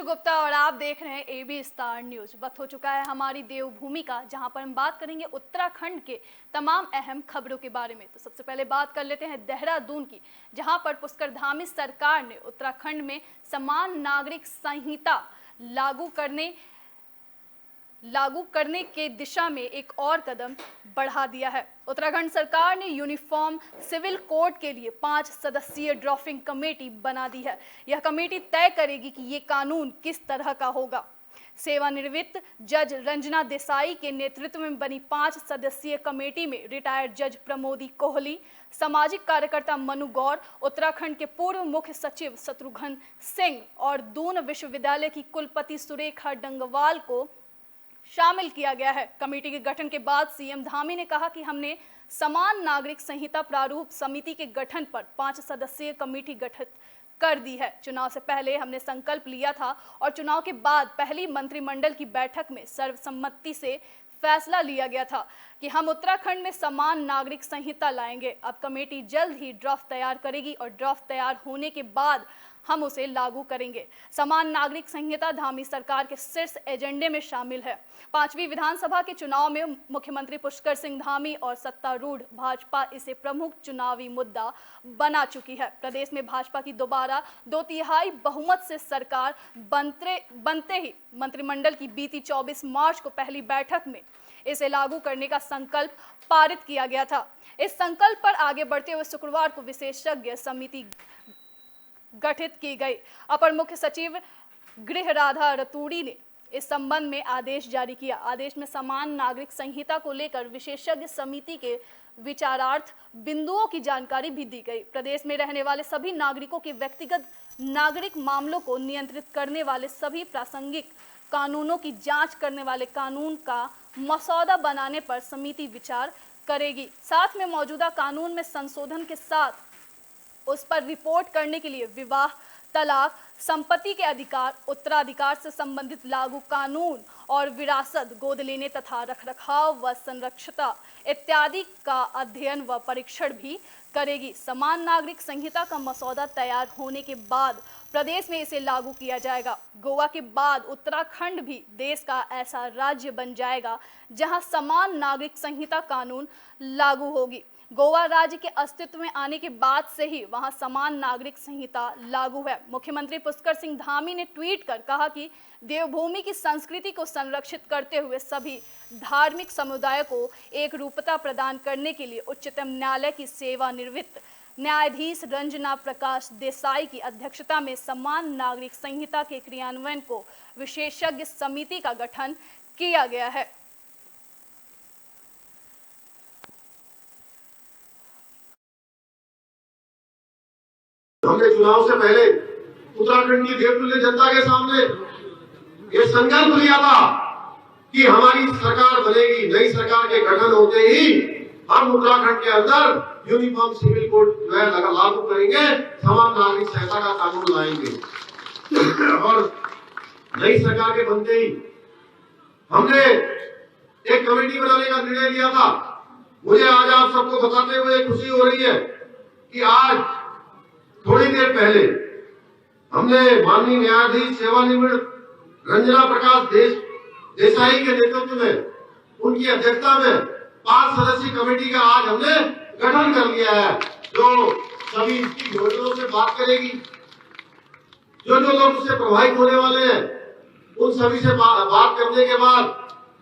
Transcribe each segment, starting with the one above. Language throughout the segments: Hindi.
अंशु गुप्ता और आप देख रहे हैं एबी स्टार न्यूज। वक्त हो चुका है हमारी देवभूमि का, जहां पर हम बात करेंगे उत्तराखंड के तमाम अहम खबरों के बारे में। तो सबसे पहले बात कर लेते हैं देहरादून की, जहां पर पुष्करधामी सरकार ने उत्तराखंड में समान नागरिक संहिता लागू करने के दिशा में एक और कदम बढ़ा दिया है। उत्तराखंड सरकार ने यूनिफॉर्म सिविल कोड के लिए 5 सदस्यीय ड्राफ्टिंग कमेटी बना दी है। यह कमेटी तय करेगी कि ये कानून किस तरह का होगा। सेवानिवृत्त जज रंजना देसाई के नेतृत्व में बनी 5 सदस्यीय कमेटी में रिटायर्ड जज प्रमोदी कोहली, सामाजिक कार्यकर्ता मनु गौर, उत्तराखंड के पूर्व मुख्य सचिव शत्रुघ्न सिंह और दून विश्वविद्यालय की कुलपति सुरेखा डंगवाल को शामिल किया गया है। कमेटी के गठन के बाद सीएम धामी ने कहा कि हमने समान नागरिक संहिता प्रारूप समिति के गठन पर 5 सदस्यीय कमेटी गठित कर दी है। चुनाव से पहले हमने संकल्प लिया था और चुनाव के बाद पहली मंत्रिमंडल की बैठक में सर्वसम्मति से फैसला लिया गया था कि हम उत्तराखंड में समान नागरिक संहिता लाएंगे। अब कमेटी जल्द ही ड्राफ्ट तैयार करेगी और ड्राफ्ट तैयार होने के बाद हम उसे लागू करेंगे। समान नागरिक संहिता धामी सरकार के शीर्ष एजेंडे में शामिल है। 5वीं विधानसभा के चुनाव में मुख्यमंत्री पुष्कर सिंह धामी और सत्तारूढ़ भाजपा इसे प्रमुख चुनावी मुद्दा बना चुकी है। प्रदेश में भाजपा की दोबारा 2/3 बहुमत से सरकार बनते ही मंत्रिमंडल की बीती 24 मार्च को पहली बैठक में इसे लागू करने का संकल्प पारित किया गया था। इस संकल्प पर आगे बढ़ते हुए शुक्रवार को विशेषज्ञ समिति गठित की गई। अपर मुख्य सचिव गृह राधा रतूड़ी ने इस संबंध में आदेश जारी किया। आदेश में समान नागरिक संहिता को लेकर विशेषज्ञ समिति के विचारार्थ बिंदुओं की जानकारी भी दी गई। प्रदेश में रहने वाले सभी नागरिकों के व्यक्तिगत नागरिक मामलों को नियंत्रित करने वाले सभी प्रासंगिक कानूनों की जांच करने वाले कानून का मसौदा बनाने पर समिति विचार करेगी। साथ में मौजूदा कानून में संशोधन के साथ उस पर रिपोर्ट करने के लिए विवाह, तलाक, संपत्ति के अधिकार, उत्तराधिकार से संबंधित लागू कानून और विरासत, गोद लेने तथा रखरखाव व संरक्षता इत्यादि का अध्ययन व परीक्षण भी करेगी। समान नागरिक संहिता का मसौदा तैयार होने के बाद प्रदेश में इसे लागू किया जाएगा। गोवा के बाद उत्तराखंड भी देश का ऐसा राज्य बन जाएगा जहां समान नागरिक संहिता कानून लागू होगी। गोवा राज्य के अस्तित्व में आने के बाद से ही वहां समान नागरिक संहिता लागू है। मुख्यमंत्री पुष्कर सिंह धामी ने ट्वीट कर कहा कि देवभूमि की संस्कृति को संरक्षित करते हुए सभी धार्मिक समुदाय को एक रूपता प्रदान करने के लिए उच्चतम न्यायालय की सेवानिवृत्त न्यायाधीश रंजना प्रकाश देसाई की अध्यक्षता में समान नागरिक संहिता के क्रियान्वयन को विशेषज्ञ समिति का गठन किया गया है। हमने चुनाव से पहले उत्तराखंड की देवतुल्य जनता के सामने ये संकल्प लिया था कि हमारी सरकार बनेगी। नई सरकार के गठन होते ही हम उत्तराखंड के अंदर यूनिफॉर्म सिविल कोड जो है लागू करेंगे, समान नागरिक संहिता का कानून लाएंगे। और नई सरकार के बनते ही हमने एक कमेटी बनाने का निर्णय लिया था। मुझे आज आप सबको बताते हुए खुशी हो रही है कि आज थोड़ी देर पहले हमने माननीय न्यायाधीश सेवानिवृत्त रंजना प्रकाश देसाई के नेतृत्व में, उनकी अध्यक्षता में 5 सदस्यीय कमेटी का आज हमने गठन कर लिया है, जो सभी इसकी योजनाओं से बात करेगी। जो लोग उससे प्रभावित होने वाले हैं उन सभी से बात करने के बाद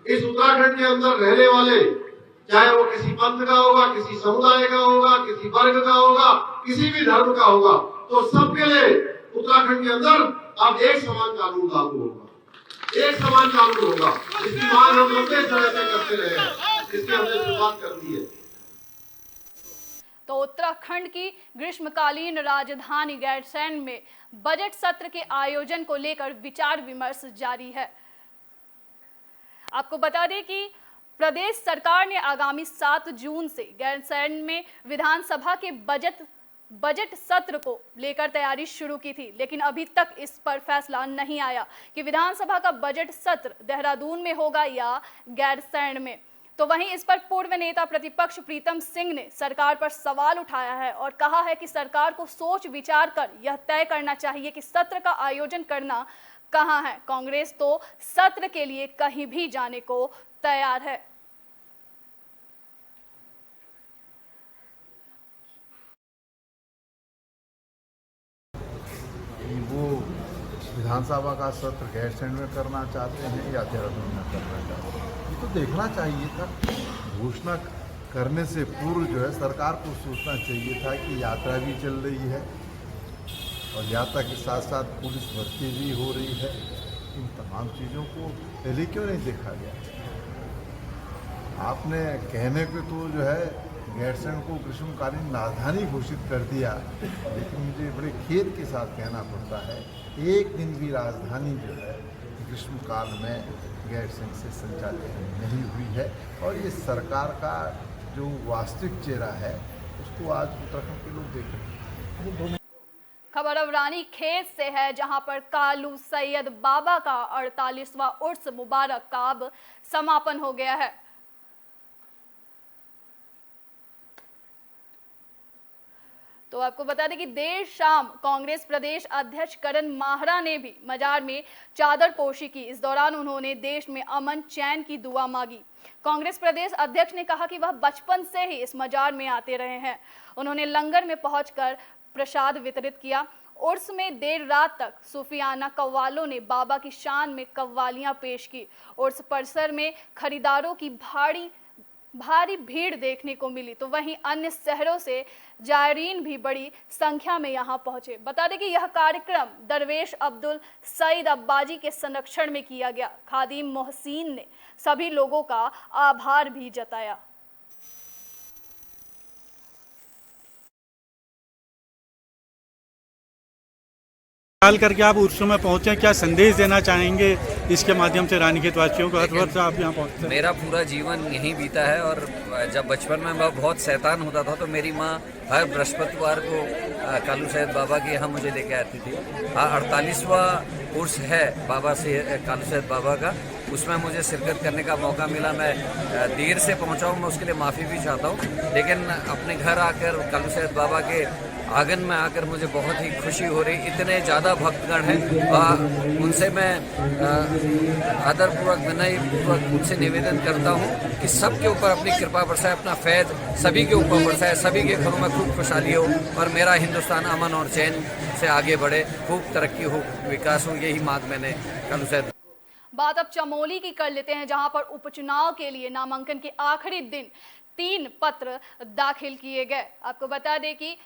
इस उत्तराखंड के अंदर रहने वाले, चाहे वो किसी पंथ का होगा, किसी समुदाय का होगा, किसी वर्ग का होगा, किसी भी धर्म का होगा, तो सबके लिए उत्तराखंड के अंदर अब एक समान कानून लागू होगा। एक समान कानून होगा। इसकी मांग हम लंबे समय से करते रहे हैं, इसकी हमने शुरुआत कर दी है। तो उत्तराखंड की ग्रीष्मकालीन राजधानी गैरसैंण में बजट सत्र के आयोजन को लेकर विचार विमर्श जारी है। आपको बता दें कि प्रदेश सरकार ने आगामी 7 जून से गैरसैंण में विधानसभा के बजट सत्र को लेकर तैयारी शुरू की थी, लेकिन अभी तक इस पर फैसला नहीं आया कि विधानसभा का बजट सत्र देहरादून में होगा या गैरसैंण में। तो वहीं इस पर पूर्व नेता प्रतिपक्ष प्रीतम सिंह ने सरकार पर सवाल उठाया है और कहा है कि सरकार को सोच विचार कर यह तय करना चाहिए कि सत्र का आयोजन करना कहां है? कांग्रेस तो सत्र के लिए कहीं भी जाने को तैयार है। वो विधानसभा का सत्र गैरसैंण में करना चाहते हैं या देहरादून में करना चाहते हैं, ये तो देखना चाहिए था। घोषणा करने से पूर्व जो है सरकार को सोचना चाहिए था कि यात्रा भी चल रही है और यात्रा के साथ साथ पुलिस भर्ती भी हो रही है। इन तमाम चीज़ों को पहले क्यों नहीं देखा गया? आपने कहने पे तो जो है गैरसैंण को ग्रीष्मकालीन राजधानी घोषित कर दिया, लेकिन मुझे बड़े खेद के साथ कहना पड़ता है एक दिन भी राजधानी जो है ग्रीष्मकाल में गैरसैंण से संचालित नहीं हुई है। और ये सरकार का जो वास्तविक चेहरा है उसको आज उत्तराखंड के लोग देख रहे हैं। खबर अब रानीखेत से है, जहां पर कालू सैयद बाबा का 48वां उर्स मुबारक का अब समापन हो गया है। तो आपको बता दें कि देर शाम कांग्रेस प्रदेश अध्यक्ष करण माहरा ने भी मजार में चादर पोशी की। इस दौरान उन्होंने देश में अमन चैन की दुआ मांगी। कांग्रेस प्रदेश अध्यक्ष ने कहा कि वह बचपन से ही इस मजार में आते रहे हैं। उन्होंने लंगर में पहुंचकर प्रसाद वितरित किया। उर्स में देर रात तक सूफियाना कव्वालों ने बाबा की शान में कव्वालियां पेश की। उर्स परिसर में खरीदारों की भारी भीड़ देखने को मिली, तो वहीं अन्य शहरों से जायरीन भी बड़ी संख्या में यहां पहुंचे। बता दें कि यह कार्यक्रम दरवेश अब्दुल सईद अब्बाजी के संरक्षण में किया गया। खादिम मोहसिन ने सभी लोगों का आभार भी जताया। निकाल करके आप उर्स में पहुंचे, क्या संदेश देना चाहेंगे इसके माध्यम से रानीखेत वासियों को? हर वर्ष आप यहाँ पहुँचते हैं। मेरा पूरा जीवन यहीं बीता है और जब बचपन में मैं बहुत शैतान होता था तो मेरी माँ हर बृहस्पतिवार को कालू सैयद बाबा के यहाँ मुझे लेके आती थी। 48वां उर्स है बाबा से कालू सैयद बाबा का, उसमें मुझे शिरकत करने का मौका मिला। मैं देर से पहुँचा हूँ, मैं उसके लिए माफ़ी भी चाहता हूँ, लेकिन अपने घर आकर कालू सैयद बाबा के आंगन में आकर मुझे बहुत ही खुशी हो रही। इतने ज़्यादा भक्तगण हैं, उनसे मैं आदरपूर्वक विनयपूर्वक उनसे निवेदन करता हूँ कि सबके ऊपर अपनी कृपा बरसाए, अपना फैज़ सभी के ऊपर बरसाए, सभी के घरों में खूब खुशहाली हो और मेरा हिंदुस्तान अमन और चैन से आगे बढ़े, खूब तरक्की हो, विकास हो। यही मांग मैंने कालू सैयद। बात अब चमोली की कर लेते हैं, जहां पर उपचुनाव के लिए नामांकन के आखिरी दिन 3 पत्र दाखिल किए गए। आपको बता दें कि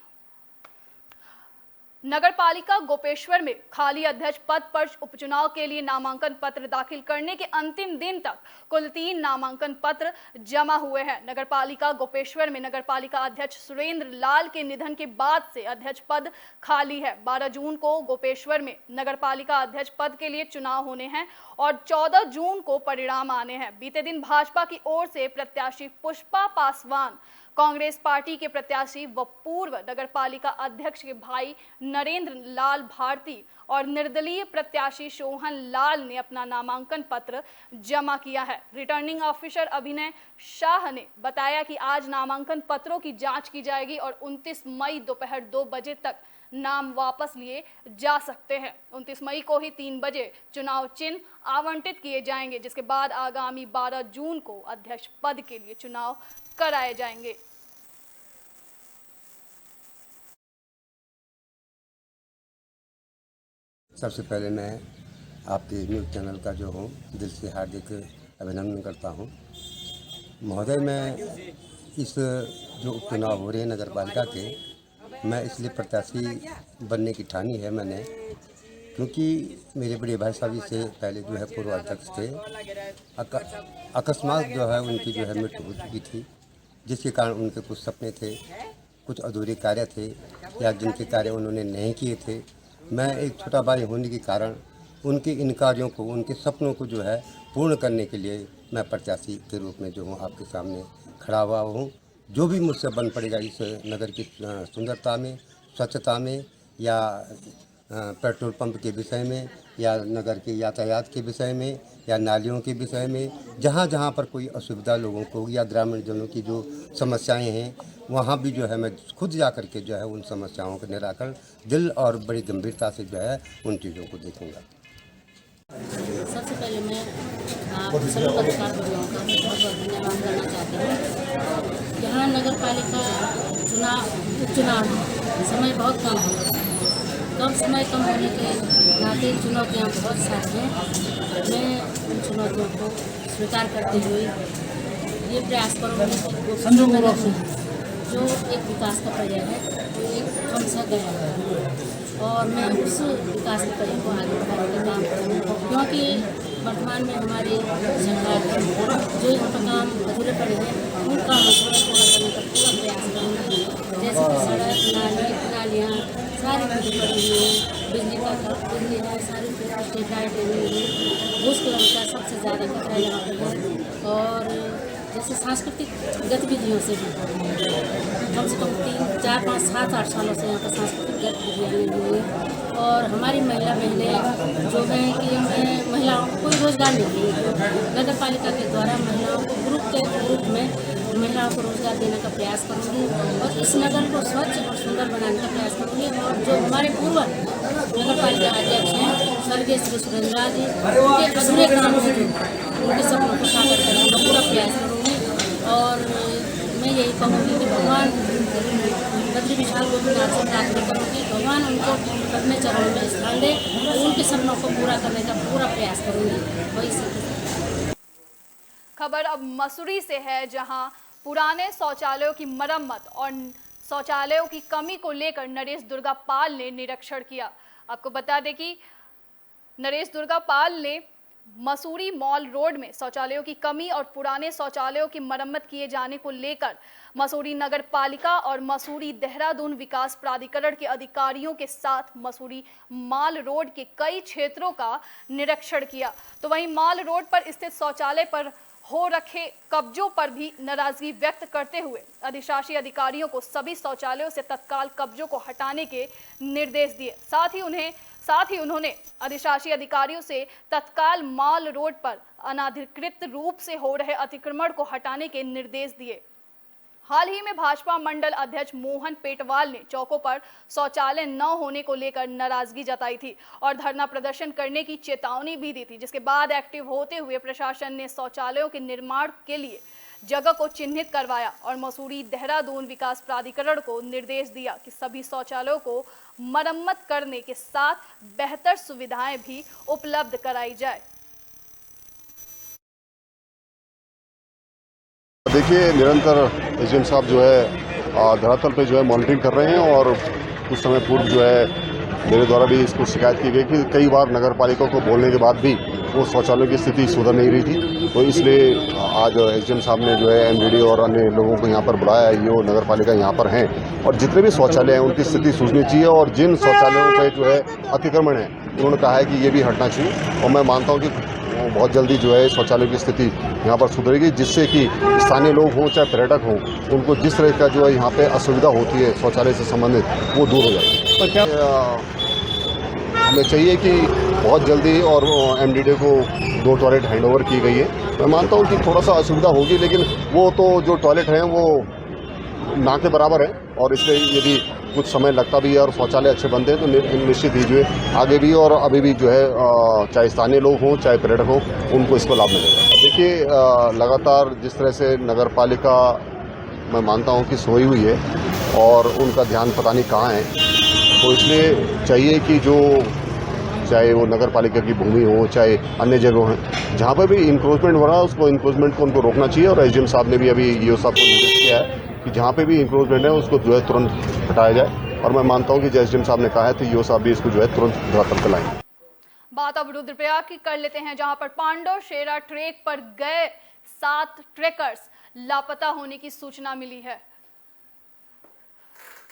नगरपालिका गोपेश्वर में खाली अध्यक्ष पद पर उपचुनाव के लिए नामांकन पत्र दाखिल करने के अंतिम दिन तक कुल 3 नामांकन पत्र जमा हुए हैं। नगरपालिका गोपेश्वर में नगरपालिका अध्यक्ष सुरेंद्र लाल के निधन के बाद से अध्यक्ष पद खाली है। 12 जून को गोपेश्वर में नगरपालिका अध्यक्ष पद के लिए चुनाव होने हैं और 14 जून को परिणाम आने हैं। बीते दिन भाजपा की ओर से प्रत्याशी पुष्पा पासवान, कांग्रेस पार्टी के प्रत्याशी व पूर्व नगरपालिका अध्यक्ष के भाई नरेंद्र लाल भारती और निर्दलीय प्रत्याशी सोहन लाल ने अपना नामांकन पत्र जमा किया है। रिटर्निंग ऑफिसर अभिनय शाह ने बताया कि आज नामांकन पत्रों की जांच की जाएगी और 29 मई दोपहर 2 बजे तक नाम वापस लिए जा सकते हैं। 29 मई को ही 3 बजे चुनाव चिन्ह आवंटित किए जाएंगे, जिसके बाद आगामी 12 जून को अध्यक्ष पद के लिए चुनाव कराए जाएंगे। सबसे पहले मैं आपके न्यूज़ चैनल का जो हूँ दिल से हार्दिक अभिनंदन करता हूँ महोदय। मैं इस जो उपचुनाव हो रहे हैं नगर पालिका के, मैं इसलिए प्रत्याशी बनने की ठानी है मैंने, क्योंकि मेरे बड़े भाई साहब से पहले जो है पूर्व अध्यक्ष थे, अकस्मात जो है उनकी जो है मृत्यु हो चुकी थी, जिसके कारण उनके कुछ सपने थे, कुछ अधूरे कार्य थे या जिनके कार्य उन्होंने नहीं किए थे। मैं एक छोटा भाई होने के कारण उनके इन कार्यों को, उनके सपनों को जो है पूर्ण करने के लिए मैं प्रत्याशी के रूप में जो हूँ आपके सामने खड़ा हुआ हूँ। जो भी मुझसे बन पड़ेगा इस नगर की सुंदरता में, स्वच्छता में या पेट्रोल पंप के विषय में या नगर के यातायात के विषय में या नालियों के विषय में, जहाँ जहाँ पर कोई असुविधा लोगों को या ग्रामीण जनों की जो समस्याएं हैं, वहाँ भी जो है मैं खुद जा कर के जो है उन समस्याओं का निराकरण दिल और बड़ी गंभीरता से जो है उन चीज़ों को देखूँगा। सबसे पहले मैं आप सभी पत्रकार बंधुओं का बहुत बहुत धन्यवाद करना चाहती हूँ। यहाँ नगर पालिका उपचुनाव समय बहुत कम है। समय कम होने के नाते चुनौतियाँ बहुत सारी हैं। मैं उन चुनौतियों को स्वीकार करते हुए ये प्रयास करूँगी जो एक विकास का पर्याय है वो एक कम सा गया है और मैं उस विकास के पर्याय को आगे बढ़ाने का काम करूँगी, क्योंकि वर्तमान में हमारी सरकार जो यहाँ पर काम अधूरे पड़े हैं उन कामों को पूरा करने का पूरा प्रयास करूँगी। जैसे कि सड़क नालियाँ सारी खुदी पड़ी हुई हैं, बिजली है, सारी स्ट्रीट लाइटें हुई हैं, भूस्खलन का सबसे ज़्यादा खतरा यहाँ पर है। और जैसे सांस्कृतिक गतिविधियों से भी कम से कम 3, 4, 5, 7, 8 सालों से यहाँ पर सांस्कृतिक गतिविधियाँ नहीं हुई हैं। और हमारी बहनें जो हैं कि हमें महिलाओं को कोई रोज़गार नहीं है। नगर पालिका के द्वारा महिलाओं को ग्रुप के रूप में महिलाओं को रोज़गार देने का प्रयास करूँगी और इस नगर को स्वच्छ और सुंदर बनाने का प्रयास करूँगी। और जो हमारे पूर्व नगर पालिका अध्यक्ष हैं स्वर्गीय श्री सुरेंद्र जी, उनके अधूरे काम से उनके सपनों को साकार करने का पूरा प्रयास करूँगी। और मैं यही कहूँगी कि भगवान बद्री विशाल गोपीनाथ से प्रार्थना करूँगी, भगवान उनको अपने चरणों में स्थान दे, उनके सपनों को पूरा करने का पूरा प्रयास करूँगी। वही सब खबर अब मसूरी से है, जहां पुराने शौचालयों की मरम्मत और शौचालयों की कमी को लेकर नरेश दुर्गापाल ने निरीक्षण किया। आपको बता दें कि नरेश दुर्गापाल ने मसूरी मॉल रोड में शौचालयों की कमी और पुराने शौचालयों की मरम्मत किए जाने को लेकर मसूरी नगर पालिका और मसूरी देहरादून विकास प्राधिकरण के अधिकारियों के साथ मसूरी मॉल रोड के कई क्षेत्रों का निरीक्षण किया। तो वहीं मॉल रोड पर स्थित शौचालय पर हो रखे कब्जों पर भी नाराजगी व्यक्त करते हुए अधिशासी अधिकारियों को सभी शौचालयों से तत्काल कब्जों को हटाने के निर्देश दिए। साथ ही उन्होंने अधिशासी अधिकारियों से तत्काल मॉल रोड पर अनाधिकृत रूप से हो रहे अतिक्रमण को हटाने के निर्देश दिए। हाल ही में भाजपा मंडल अध्यक्ष मोहन पेटवाल ने चौकों पर शौचालय न होने को लेकर नाराजगी जताई थी और धरना प्रदर्शन करने की चेतावनी भी दी थी, जिसके बाद एक्टिव होते हुए प्रशासन ने शौचालयों के निर्माण के लिए जगह को चिन्हित करवाया और मसूरी देहरादून विकास प्राधिकरण को निर्देश दिया कि सभी शौचालयों को मरम्मत करने के साथ बेहतर सुविधाएं भी उपलब्ध कराई जाए। देखिए, निरंतर एसडीएम साहब जो है धरातल पे जो है मॉनिटरिंग कर रहे हैं और कुछ समय पूर्व जो है मेरे द्वारा भी इसको शिकायत की गई कि कई बार नगर पालिका को बोलने के बाद भी वो शौचालयों की स्थिति सुधर नहीं रही थी। तो इसलिए आज एसडीएम साहब ने जो है एमडीडी और अन्य लोगों को यहाँ पर बुलाया है। ये नगर पालिका यहाँ पर हैं और जितने भी शौचालय हैं उनकी स्थिति सूझनी चाहिए और जिन शौचालयों पे जो है अतिक्रमण है उन्होंने कहा है कि ये भी हटना चाहिए। और मैं मानता हूँ कि बहुत जल्दी जो है शौचालय की स्थिति यहाँ पर सुधरेगी, जिससे कि स्थानीय लोग हों चाहे पर्यटक हों, उनको जिस तरह का जो है यहाँ पे असुविधा होती है शौचालय से संबंधित वो दूर हो जाए। तो क्या हमें चाहिए कि बहुत जल्दी और एमडीडी को 2 टॉयलेट हैंडओवर की गई है। मैं मानता हूँ कि थोड़ा सा असुविधा होगी, लेकिन वो तो जो टॉयलेट हैं वो ना के बराबर है और इसलिए यदि कुछ समय लगता भी है और शौचालय अच्छे बनते हैं तो निश्चित ही जो है आगे भी और अभी भी जो है चाहे स्थानीय लोग हों चाहे पर्यटक हों उनको इसको लाभ मिलेगा। देखिए, लगातार जिस तरह से नगर पालिका मैं मानता हूं कि सोई हुई है और उनका ध्यान पता नहीं कहाँ है, तो इसलिए चाहिए कि जो चाहे वो नगर पालिका की भूमि हो चाहे अन्य जगह हैं जहाँ पर भी इंक्रोचमेंट हो रहा है उसको इंक्रोचमेंट को उनको रोकना चाहिए। और एसडीएम साहब ने भी अभी ईओ साहब को निर्देश किया है कि जहाँ पे भी इंक्रोचमेंट है उसको जो है तुरंत हटाया जाए। और मैं मानता हूँ कि जैसे एसडीएम साहब ने कहा है तो ईओ साहब भी इसको जो है तुरंत धरातल पर लाएंगे। बात अब रुद्रप्रयाग की कर लेते हैं, जहां पर पांडव शेरा ट्रेक पर गए 7 ट्रेकर्स लापता होने की सूचना मिली है।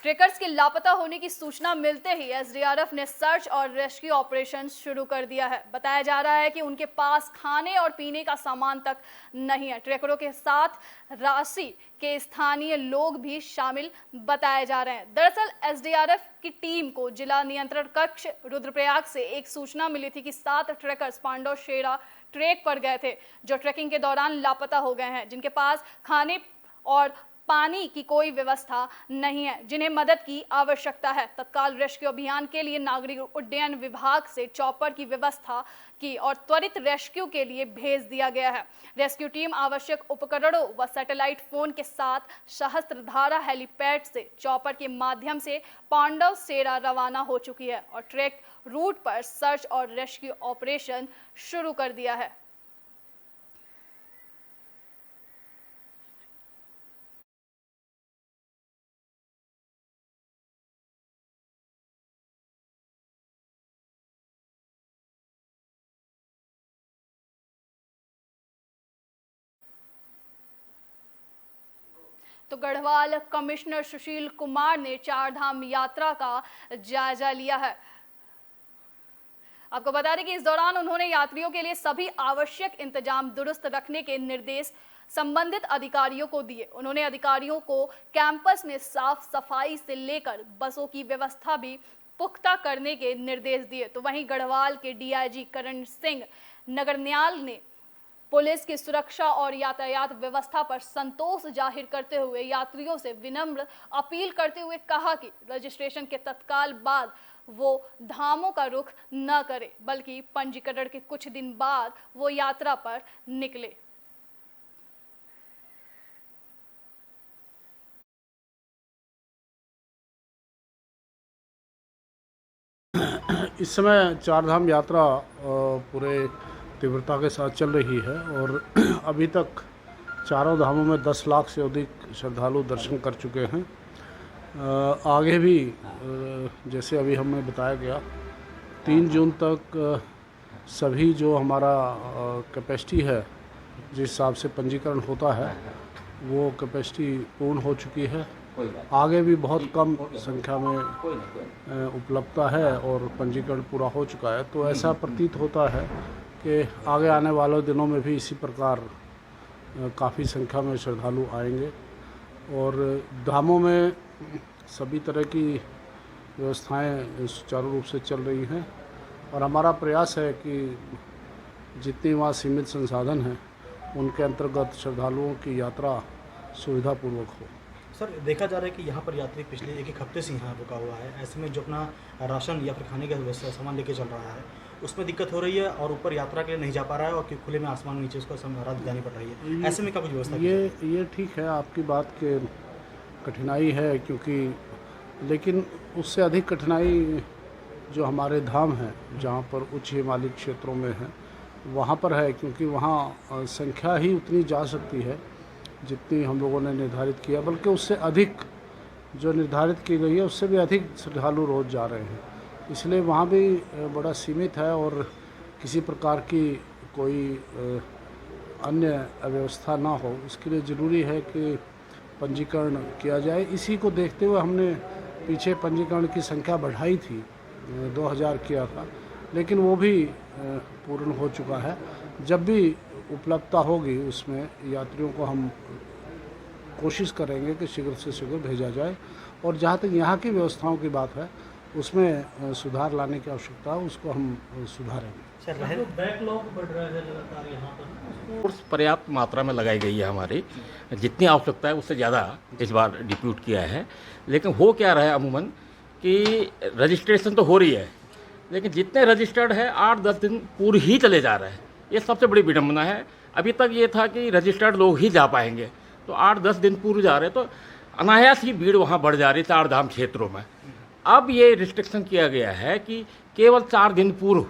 ट्रेकर्स के लापता होने की सूचना मिलते ही एसडीआरएफ ने सर्च और रेस्क्यू ऑपरेशन शुरू कर दिया है। बताया जा रहा है कि उनके पास खाने और पीने का सामान तक नहीं है। ट्रेकरों के साथ राशि के स्थानीय लोग भी शामिल बताए जा रहे हैं। दरअसल एसडीआरएफ की टीम को जिला नियंत्रण कक्ष रुद्रप्रयाग से एक सूचना मिली थी कि 7 ट्रेकर्स पांडव शेरा ट्रेक पर गए थे जो ट्रेकिंग के दौरान लापता हो गए हैं, जिनके पास खाने और पानी की कोई व्यवस्था नहीं है, जिन्हें मदद की आवश्यकता है। तत्काल रेस्क्यू अभियान के लिए नागरिक उड्डयन विभाग से चॉपर की व्यवस्था की और त्वरित रेस्क्यू के लिए भेज दिया गया है। रेस्क्यू टीम आवश्यक उपकरणों व सैटेलाइट फोन के साथ सहस्त्रधारा हेलीपैड से चॉपर के माध्यम से पांडव सेरा रवाना हो चुकी है और ट्रैक रूट पर सर्च और रेस्क्यू ऑपरेशन शुरू कर दिया है। तो गढ़वाल कमिश्नर सुशील कुमार ने चारधाम यात्रा का जायजा लिया है। आपको बता दें कि इस दौरान उन्होंने यात्रियों के लिए सभी आवश्यक इंतजाम दुरुस्त रखने के निर्देश संबंधित अधिकारियों को दिए। उन्होंने अधिकारियों को कैंपस में साफ सफाई से लेकर बसों की व्यवस्था भी पुख्ता करने के निर्देश दिए। तो वहीं गढ़वाल के डीआईजी करण सिंह नगरन्याल ने पुलिस की सुरक्षा और यातायात व्यवस्था पर संतोष जाहिर करते हुए यात्रियों से विनम्र अपील करते हुए कहा कि रजिस्ट्रेशन के तत्काल बाद वो धामों का रुख न करे, बल्कि पंजीकरण के कुछ दिन बाद वो यात्रा पर निकले। इस समय चारधाम यात्रा पूरे तीव्रता के साथ चल रही है और अभी तक चारों धामों में 10 लाख से अधिक श्रद्धालु दर्शन कर चुके हैं। आगे भी जैसे अभी हमें बताया गया 3 जून तक सभी जो हमारा कैपेसिटी है, जिस हिसाब से पंजीकरण होता है, वो कैपेसिटी पूर्ण हो चुकी है। आगे भी बहुत कम संख्या में उपलब्धता है और पंजीकरण पूरा हो चुका है। तो ऐसा प्रतीत होता है कि आगे आने वाले दिनों में भी इसी प्रकार काफ़ी संख्या में श्रद्धालु आएंगे और धामों में सभी तरह की व्यवस्थाएं सुचारू रूप से चल रही हैं और हमारा प्रयास है कि जितनी वहाँ सीमित संसाधन हैं उनके अंतर्गत श्रद्धालुओं की यात्रा सुविधापूर्वक हो। सर, देखा जा रहा है कि यहाँ पर यात्री पिछले एक हफ्ते से यहाँ रुका हुआ है। ऐसे में जो अपना राशन या फिर खाने का सामान लेके चल रहा है उसमें दिक्कत हो रही है और ऊपर यात्रा के लिए नहीं जा पा रहा है और खुले में आसमान नीचे उसको रात दिखानी पड़ रही है। ऐसे में क्या कुछ व्यवस्था? ये ठीक है, आपकी बात के कठिनाई है क्योंकि, लेकिन उससे अधिक कठिनाई जो हमारे धाम हैं जहाँ पर उच्च हिमालयी क्षेत्रों में है वहाँ पर है, क्योंकि वहाँ संख्या ही उतनी जा सकती है जितनी हम लोगों ने निर्धारित किया, बल्कि उससे अधिक जो निर्धारित की गई है उससे भी अधिक श्रद्धालु रोज जा रहे हैं। इसलिए वहाँ भी बड़ा सीमित है और किसी प्रकार की कोई अन्य अव्यवस्था ना हो, इसके लिए ज़रूरी है कि पंजीकरण किया जाए। इसी को देखते हुए हमने पीछे पंजीकरण की संख्या बढ़ाई थी, 2000 किया था, लेकिन वो भी पूर्ण हो चुका है। जब भी उपलब्धता होगी उसमें यात्रियों को हम कोशिश करेंगे कि शीघ्र से शीघ्र भेजा जाए और जहाँ तक यहाँ की व्यवस्थाओं की बात है उसमें सुधार लाने की आवश्यकता है, उसको हम सुधारेंगे। बैकलॉग बढ़ रहा है लगातार यहाँ पर। फोर्स पर्याप्त मात्रा में लगाई गई है, हमारी जितनी आवश्यकता है उससे ज़्यादा इस बार डिप्यूट किया है। लेकिन हो क्या रहा है अमूमन कि रजिस्ट्रेशन तो हो रही है, लेकिन जितने रजिस्टर्ड है 8-10 दिन पूर्व ही चले जा रहे हैं। ये सबसे बड़ी विडम्बना है। अभी तक ये था कि रजिस्टर्ड लोग ही जा पाएंगे, तो 8-10 दिन पूर्व जा रहे हैं, तो अनायास ही भीड़ वहाँ बढ़ जा रही है चार धाम क्षेत्रों में। अब ये रिस्ट्रिक्शन किया गया है कि केवल 4 दिन पूर्व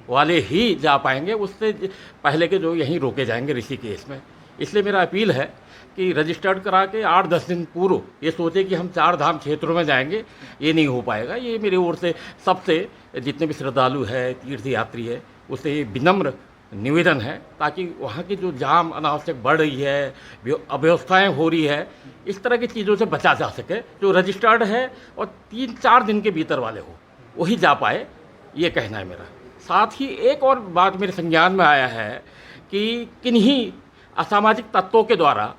वाले ही जा पाएंगे, उससे पहले के जो यहीं रोके जाएंगे ऋषिकेश में। इसलिए मेरा अपील है कि रजिस्टर्ड करा के 8-10 दिन पूर्व ये सोचे कि हम 4 धाम क्षेत्रों में जाएंगे, ये नहीं हो पाएगा। ये मेरी ओर से सबसे जितने भी श्रद्धालु है, तीर्थ यात्री है, उससे ये विनम्र निवेदन है, ताकि वहाँ की जो जाम अनावश्यक बढ़ रही है, अव्यवस्थाएं हो रही है, इस तरह की चीज़ों से बचा जा सके। जो रजिस्टर्ड है और 3-4 दिन के भीतर वाले हो वही जा पाए, ये कहना है मेरा। साथ ही एक और बात मेरे संज्ञान में आया है कि किन्हीं असामाजिक तत्वों के द्वारा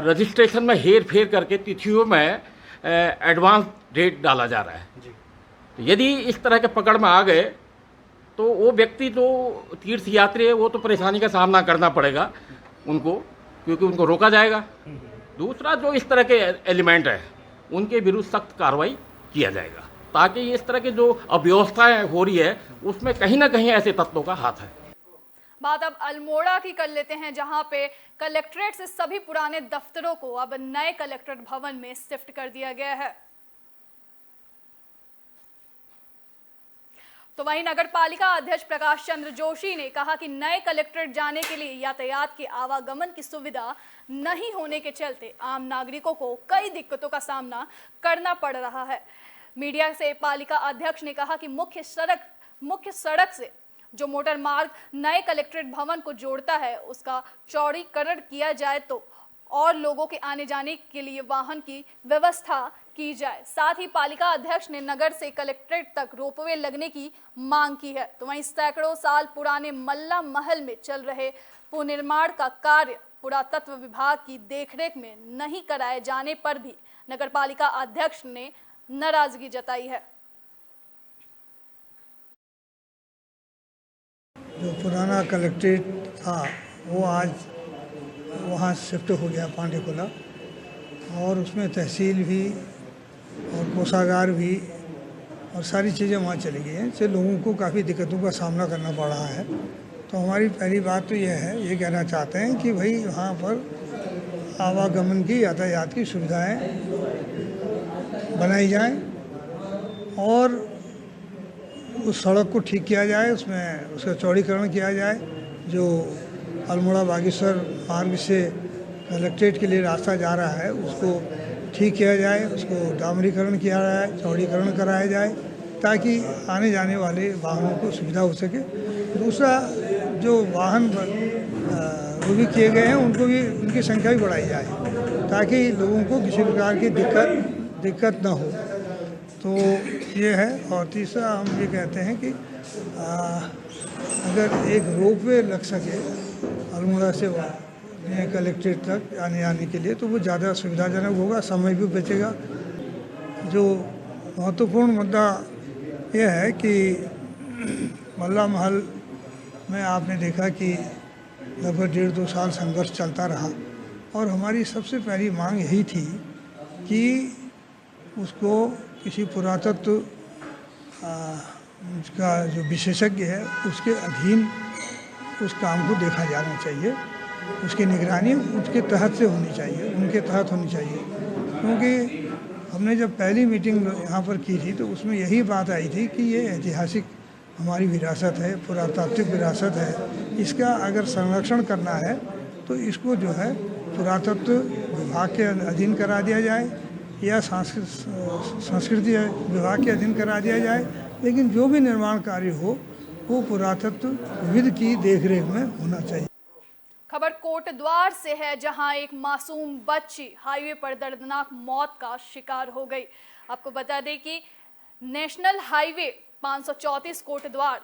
रजिस्ट्रेशन में हेर फेर करके तिथियों में एडवांस डेट डाला जा रहा है। तो यदि इस तरह के पकड़ में आ गए तो वो व्यक्ति जो तीर्थ यात्री है वो तो परेशानी का सामना करना पड़ेगा उनको, क्योंकि उनको रोका जाएगा। दूसरा जो इस तरह के एलिमेंट है उनके विरुद्ध सख्त कार्रवाई किया जाएगा, ताकि इस तरह की जो अव्यवस्थाएं हो रही है उसमें कहीं ना कहीं ऐसे तत्वों का हाथ है। बात अब अल्मोड़ा की कर लेते हैं, जहां पे कलेक्ट्रेट से सभी पुराने दफ्तरों को अब नए कलेक्ट्रेट भवन में शिफ्ट कर दिया गया है। तो वहीं नगर पालिका अध्यक्ष प्रकाश चंद्र जोशी ने कहा कि नए कलेक्ट्रेट जाने के लिए यातायात के आवागमन की सुविधा नहीं होने के चलते आम नागरिकों को कई दिक्कतों का सामना करना पड़ रहा है। मीडिया से पालिका अध्यक्ष ने कहा कि मुख्य सड़क से जो मोटर मार्ग नए कलेक्ट्रेट भवन को जोड़ता है उसका चौड़ीकरण किया जाए तो और लोगों के आने जाने के लिए वाहन की व्यवस्था की जाए। साथ ही पालिका अध्यक्ष ने नगर से कलेक्ट्रेट तक रोपवे लगने की मांग की है। तो वहीं सैकड़ों साल पुराने मल्ला महल में चल रहे पुनर्निर्माण का कार्य पुरातत्व विभाग की देखरेख में नहीं कराए जाने पर भी नगर पालिका अध्यक्ष ने नाराजगी जताई है। जो पुराना कलेक्ट्रेट था वो आज वहाँ शिफ्ट हो गया पांडेकुला, और उसमें तहसील भी और कोषागार भी और सारी चीज़ें वहाँ चली गई हैं, इससे लोगों को काफ़ी दिक्कतों का सामना करना पड़ रहा है। तो हमारी पहली बात तो यह है, ये कहना चाहते हैं कि भाई वहाँ पर आवागमन की यातायात की सुविधाएं बनाई जाएं और उस सड़क को ठीक किया जाए, उसमें उसका चौड़ीकरण किया जाए। जो अल्मोड़ा बागेश्वर मार्ग से कलेक्ट्रेट के लिए रास्ता जा रहा है उसको ठीक किया जाए, उसको डामरीकरण किया जाए, चौड़ीकरण कराया जाए, ताकि आने जाने वाले वाहनों को सुविधा हो सके। दूसरा, जो वाहन वो भी किए गए हैं उनको भी, उनकी संख्या भी बढ़ाई जाए, ताकि लोगों को किसी प्रकार की दिक्कत न हो। तो ये है। और तीसरा, हम ये कहते हैं कि अगर एक रोपवे लग सके अल्मोड़ा से कलेक्ट्रेट तक आने जाने के लिए तो वो ज़्यादा सुविधाजनक होगा, समय भी बचेगा। जो महत्वपूर्ण मुद्दा यह है कि मल्ला महल में आपने देखा कि लगभग 1.5-2 साल संघर्ष चलता रहा, और हमारी सबसे पहली मांग यही थी कि उसको किसी पुरातत्व का जो विशेषज्ञ है उसके अधीन उस काम को देखा जाना चाहिए, उसकी निगरानी उसके तहत से होनी चाहिए, उनके तहत होनी चाहिए। क्योंकि हमने जब पहली मीटिंग यहाँ पर की थी तो उसमें यही बात आई थी कि ये ऐतिहासिक हमारी विरासत है, पुरातात्विक विरासत है, इसका अगर संरक्षण करना है तो इसको जो है पुरातत्व विभाग के अधीन करा दिया जाए या संस्कृति विभाग के अधीन करा दिया जाए, लेकिन जो भी निर्माण कार्य हो वो पुरातत्वविद की देखरेख में होना चाहिए। खबर कोटद्वार से है, जहां एक मासूम बच्ची हाईवे पर दर्दनाक मौत का शिकार हो गई। आपको बता दें कि नेशनल हाईवे 534 कोटद्वार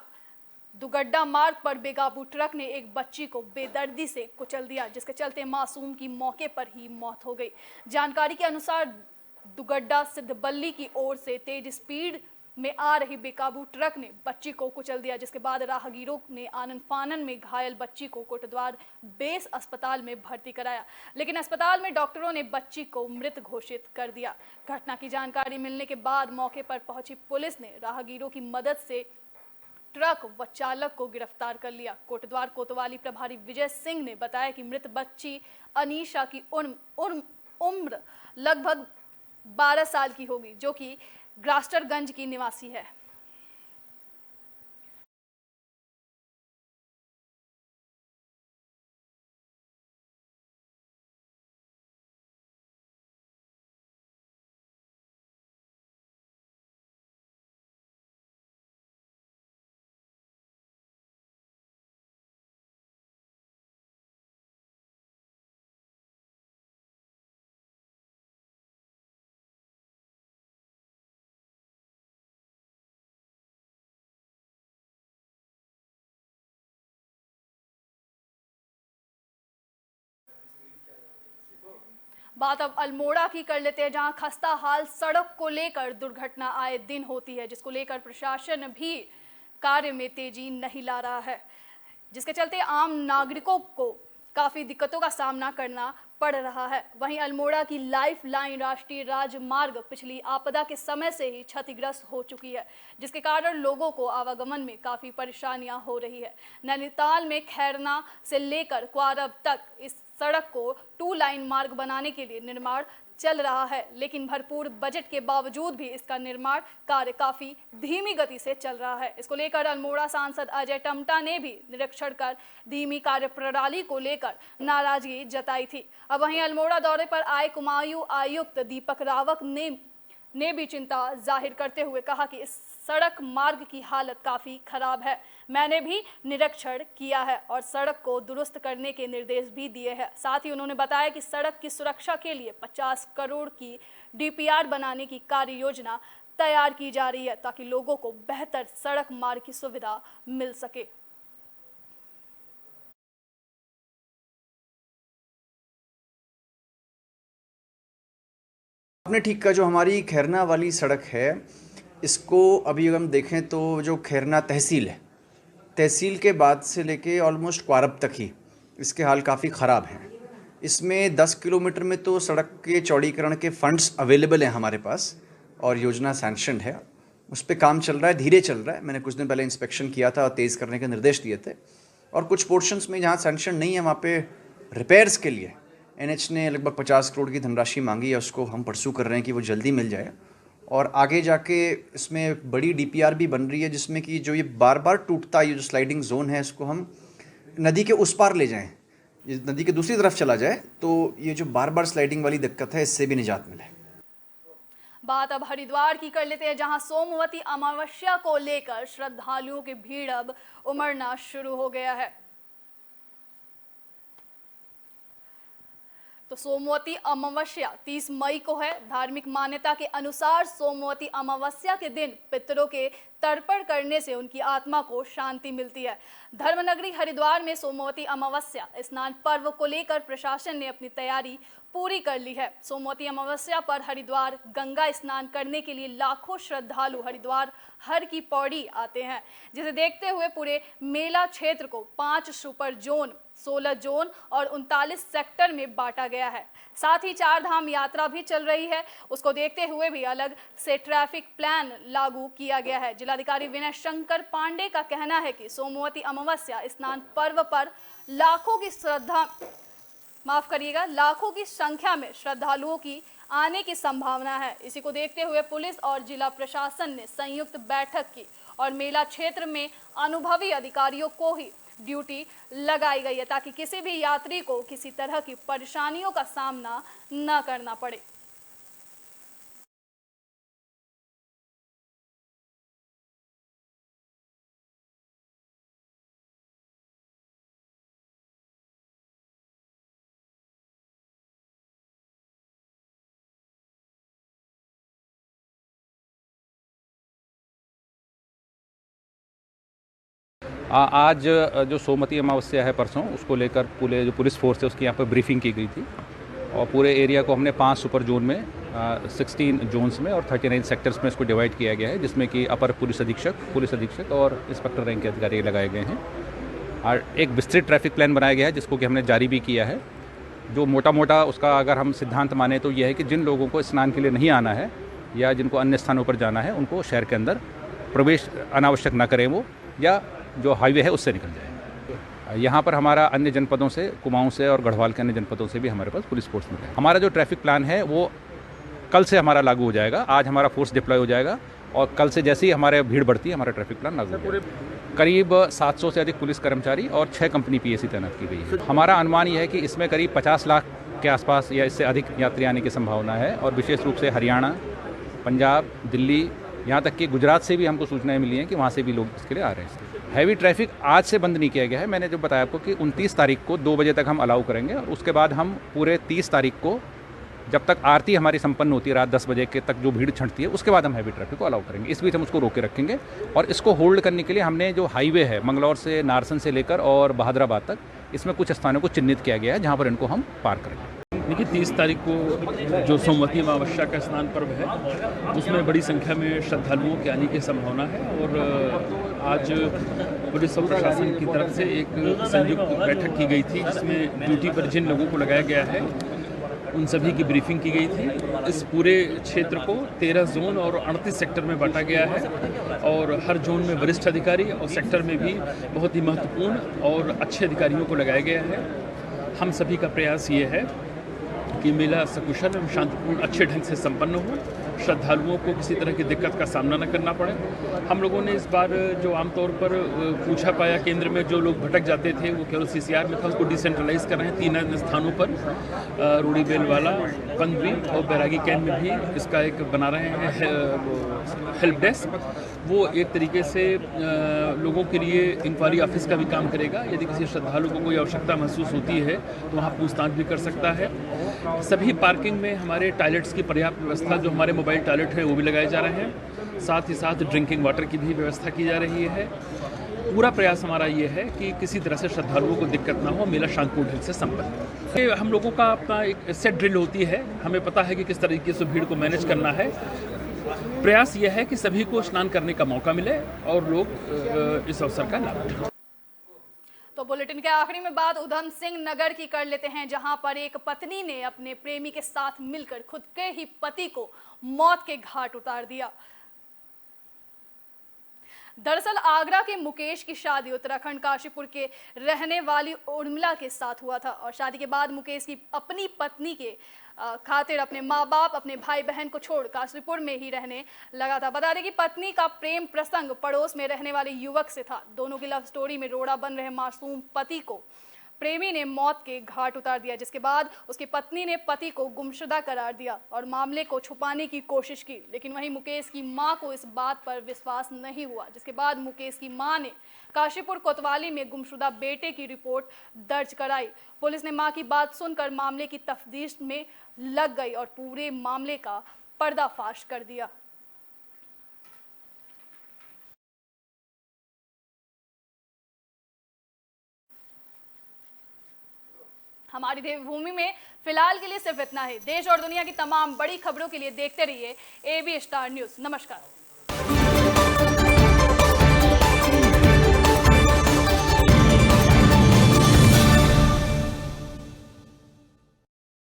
दुगड्डा मार्ग पर बेकाबू ट्रक ने एक बच्ची को बेदर्दी से कुचल दिया, जिसके चलते मासूम की मौके पर ही मौत हो गई। जानकारी के अनुसार दुगड्डा सिद्धबल्ली की ओर से तेज स्पीड में आ रही बेकाबू ट्रक ने बच्ची को कुचल दिया, जिसके बाद राहगीरों ने आनन फानन में घायल बच्ची को कोटद्वार बेस अस्पताल में भर्ती कराया, लेकिन अस्पताल में डॉक्टरों ने बच्ची को मृत घोषित कर दिया। घटना की जानकारी मिलने के बाद मौके पर पहुंची पुलिस ने राहगीरों की मदद से ट्रक व चालक को गिरफ्तार कर लिया। कोटद्वार कोतवाली प्रभारी विजय सिंह ने बताया कि मृत बच्ची अनीशा की उम्र लगभग 12 साल की होगी, जो कि ग्रास्टरगंज की निवासी है। बात अब अल्मोड़ा की कर लेते हैं, जहां खस्ता हाल सड़क को लेकर दुर्घटना आए दिन होती है, जिसको लेकर प्रशासन भी कार्य में तेजी नहीं ला रहा है, जिसके चलते आम नागरिकों को काफ़ी दिक्कतों का सामना करना पड़ रहा है। वहीं अल्मोड़ा की लाइफ लाइन राष्ट्रीय राजमार्ग पिछली आपदा के समय से ही क्षतिग्रस्त हो चुकी है, जिसके कारण लोगों को आवागमन में काफ़ी परेशानियां हो रही है। नैनीताल में खैरना से लेकर क्वारब तक इस सड़क को 2 लाइन मार्ग बनाने के लिए निर्माण चल रहा है, लेकिन भरपूर बजट के बावजूद भी इसका निर्माण कार्य काफ़ी धीमी गति से चल रहा है। इसको लेकर अल्मोड़ा सांसद अजय टम्टा ने भी निरीक्षण कर धीमी कार्य प्रणाली को लेकर नाराजगी जताई थी। अब वहीं अल्मोड़ा दौरे पर आए कुमाऊं आयुक्त दीपक रावत ने भी चिंता जाहिर करते हुए कहा कि इस सड़क मार्ग की हालत काफ़ी खराब है। मैंने भी निरीक्षण किया है और सड़क को दुरुस्त करने के निर्देश भी दिए हैं। साथ ही उन्होंने बताया कि सड़क की सुरक्षा के लिए 50 करोड़ की DPR बनाने की कार्य योजना तैयार की जा रही है, ताकि लोगों को बेहतर सड़क मार्ग की सुविधा मिल सके। आपने ठीक कहा, जो हमारी खैरना वाली सड़क है, इसको अभी अगर हम देखें तो जो खैरना तहसील है, तहसील के बाद से लेके ऑलमोस्ट क्वारब तक ही इसके हाल काफ़ी ख़राब हैं। इसमें 10 किलोमीटर में तो सड़क के चौड़ीकरण के फंड्स अवेलेबल हैं हमारे पास और योजना सैंक्शन है, उस पर काम चल रहा है, धीरे चल रहा है। मैंने कुछ दिन पहले इंस्पेक्शन किया था और तेज़ करने के निर्देश दिए थे। और कुछ पोर्शंस में जहाँ सैंक्शन नहीं है वहाँ पे रिपेयर्स के लिए NH ने लगभग 50 करोड़ की धनराशि मांगी है, उसको हम परसू कर रहे हैं कि वो जल्दी मिल जाए। और आगे जाके इसमें बड़ी DPR भी बन रही है, जिसमें कि जो ये बार बार टूटता ये जो स्लाइडिंग जोन है, इसको हम नदी के उस पार ले जाएं, ये नदी के दूसरी तरफ चला जाए, तो ये जो बार बार स्लाइडिंग वाली दिक्कत है, इससे भी निजात मिले। बात अब हरिद्वार की कर लेते हैं, जहां सोमवती अमावस्या को लेकर श्रद्धालुओं की भीड़ अब उमड़ना शुरू हो गया है। तो सोमवती अमावस्या 30 मई को है। धार्मिक मान्यता के अनुसार सोमवती अमावस्या के दिन पितरों के तर्पण करने से उनकी आत्मा को शांति मिलती है। धर्मनगरी हरिद्वार में सोमवती अमावस्या स्नान पर्व को लेकर प्रशासन ने अपनी तैयारी पूरी कर ली है। सोमवती अमावस्या पर हरिद्वार गंगा स्नान करने के लिए लाखों श्रद्धालु हरिद्वार हर की पौड़ी आते हैं, जिसे देखते हुए पूरे मेला क्षेत्र को 5 सुपर जोन, 16 जोन और 39 सेक्टर में बांटा गया है। साथ ही 4 धाम यात्रा भी चल रही है, उसको देखते हुए भी अलग से ट्रैफिक प्लान लागू किया गया है। जिलाधिकारी विनय शंकर पांडे का कहना है कि सोमवती अमावस्या स्नान पर्व पर लाखों की संख्या में श्रद्धालुओं की आने की संभावना है। इसी को देखते हुए पुलिस और जिला प्रशासन ने संयुक्त बैठक की और मेला क्षेत्र में अनुभवी अधिकारियों को ही ड्यूटी लगाई गई है, ताकि किसी भी यात्री को किसी तरह की परेशानियों का सामना न करना पड़े। आज जो सोमवती अमावस्या है परसों, उसको लेकर पूरे जो पुलिस फोर्स है उसकी यहाँ पर ब्रीफिंग की गई थी और पूरे एरिया को हमने 5 सुपर जोन में 16 जोन्स में और 39 सेक्टर्स में इसको डिवाइड किया गया है, जिसमें कि अपर पुलिस अधीक्षक और इंस्पेक्टर रैंक के अधिकारी लगाए गए हैं। और एक विस्तृत ट्रैफिक प्लान बनाया गया है, जिसको कि हमने जारी भी किया है। जो मोटा मोटा उसका अगर हम सिद्धांत माने तो यह है कि जिन लोगों को स्नान के लिए नहीं आना है या जिनको अन्य स्थानों पर जाना है, उनको शहर के अंदर प्रवेश अनावश्यक न करें वो, या जो हाईवे है उससे निकल जाए। यहाँ पर हमारा अन्य जनपदों से, कुमाऊं से और गढ़वाल के अन्य जनपदों से भी हमारे पास पुलिस फोर्स मिला है। हमारा जो ट्रैफिक प्लान है वो कल से हमारा लागू हो जाएगा। आज हमारा फोर्स डिप्लॉय हो जाएगा और कल से जैसे ही हमारे भीड़ बढ़ती है हमारा ट्रैफिक प्लान लागू हो जाएगा। करीब 700 से अधिक पुलिस कर्मचारी और 6 कंपनी PAC तैनात की गई है। हमारा अनुमान यह है कि इसमें करीब 50 लाख के आसपास या इससे अधिक यात्री आने की संभावना है और विशेष रूप से हरियाणा, पंजाब, दिल्ली, यहाँ तक कि गुजरात से भी हमको सूचनाएं मिली हैं कि वहाँ से भी लोग इसके लिए आ रहे हैं। हैवी ट्रैफिक आज से बंद नहीं किया गया है। मैंने जो बताया आपको कि 29 तारीख को 2 बजे तक हम अलाउ करेंगे और उसके बाद हम पूरे 30 तारीख को, जब तक आरती हमारी संपन्न होती है रात 10 बजे के तक जो भीड़ छंटती है, उसके बाद हम हैवी ट्रैफिक को अलाउ करेंगे। इस बीच हम उसको रोके रखेंगे और इसको होल्ड करने के लिए हमने जो हाईवे है मंगलौर से नारसन से लेकर और बहादुराबाद तक, इसमें कुछ स्थानों को चिन्हित किया गया है जहाँ पर इनको हम पार करेंगे। देखिए 30 तारीख को जो सोमवती अमावस्या का स्नान पर्व है, उसमें बड़ी संख्या में श्रद्धालुओं के आने की संभावना है और आज पुलिस और प्रशासन की तरफ से एक संयुक्त बैठक की गई थी, जिसमें ड्यूटी पर जिन लोगों को लगाया गया है उन सभी की ब्रीफिंग की गई थी। इस पूरे क्षेत्र को 13 जोन और 38 सेक्टर में बांटा गया है और हर जोन में वरिष्ठ अधिकारी और सेक्टर में भी बहुत ही महत्वपूर्ण और अच्छे अधिकारियों को लगाया गया है। हम सभी का प्रयास ये है कि मेला सकुशल एवं शांतिपूर्ण अच्छे ढंग से संपन्न हो, श्रद्धालुओं को किसी तरह की दिक्कत का सामना न करना पड़े। हम लोगों ने इस बार जो आमतौर पर पूछा पाया केंद्र में जो लोग भटक जाते थे वो केवल CCR में था, उसको डिसेंट्रलाइज कर रहे हैं 3 अन्य स्थानों पर, रूड़ी बेलवाला, पंद्री और बैरागी कैंप में भी इसका एक बना रहे हैं हेल्प डेस्क। वो एक तरीके से लोगों के लिए इंक्वायरी ऑफिस का भी काम करेगा। यदि किसी श्रद्धालु को कोई आवश्यकता महसूस होती है तो वहाँ पूछताछ भी कर सकता है। सभी पार्किंग में हमारे टॉयलेट्स की पर्याप्त व्यवस्था, जो हमारे मोबाइल टॉयलेट हैं वो भी लगाए जा रहे हैं। साथ ही साथ ड्रिंकिंग वाटर की भी व्यवस्था की जा रही है। पूरा प्रयास हमारा ये है कि किसी तरह से श्रद्धालुओं को दिक्कत ना हो, मेला शांतिपूर्ण ढंग से संपन्न हो। हम लोगों का अपना एक सेट ड्रिल होती है, हमें पता है कि किस तरीके से भीड़ को मैनेज करना है। प्रयास यह है कि सभी को स्नान करने का मौका मिले और लोग इस अवसर का लाभ उठाएं। तो बुलेटिन के आखिरी में बात उधम सिंह नगर की कर लेते हैं, जहां पर एक पत्नी ने अपने प्रेमी के साथ मिलकर खुद के ही पति को मौत के घाट उतार दिया। दरअसल आगरा के मुकेश की शादी उत्तराखंड काशीपुर के रहने वाली उर्मिला के साथ हुआ था और शादी के बाद मुकेश की अपनी पत्नी के खातिर अपने माँ बाप, अपने भाई बहन को छोड़ काशीपुर में ही रहने लगा था। बता दें कि पत्नी का प्रेम प्रसंग पड़ोस में रहने वाले युवक से था। दोनों की लव स्टोरी में रोड़ा बन रहे मासूम पति को प्रेमी ने मौत के घाट उतार दिया, जिसके बाद उसकी पत्नी ने पति को गुमशुदा करार दिया और मामले को छुपाने की कोशिश की। लेकिन वहीं मुकेश की मां को इस बात पर विश्वास नहीं हुआ, जिसके बाद मुकेश की मां ने काशीपुर कोतवाली में गुमशुदा बेटे की रिपोर्ट दर्ज कराई। पुलिस ने मां की बात सुनकर मामले की तफ्तीश में लग गई और पूरे मामले का पर्दाफाश कर दिया। हमारी देवभूमि में फिलहाल के लिए सिर्फ इतना ही। देश और दुनिया की तमाम बड़ी खबरों के लिए देखते रहिए AB स्टार न्यूज़। नमस्कार।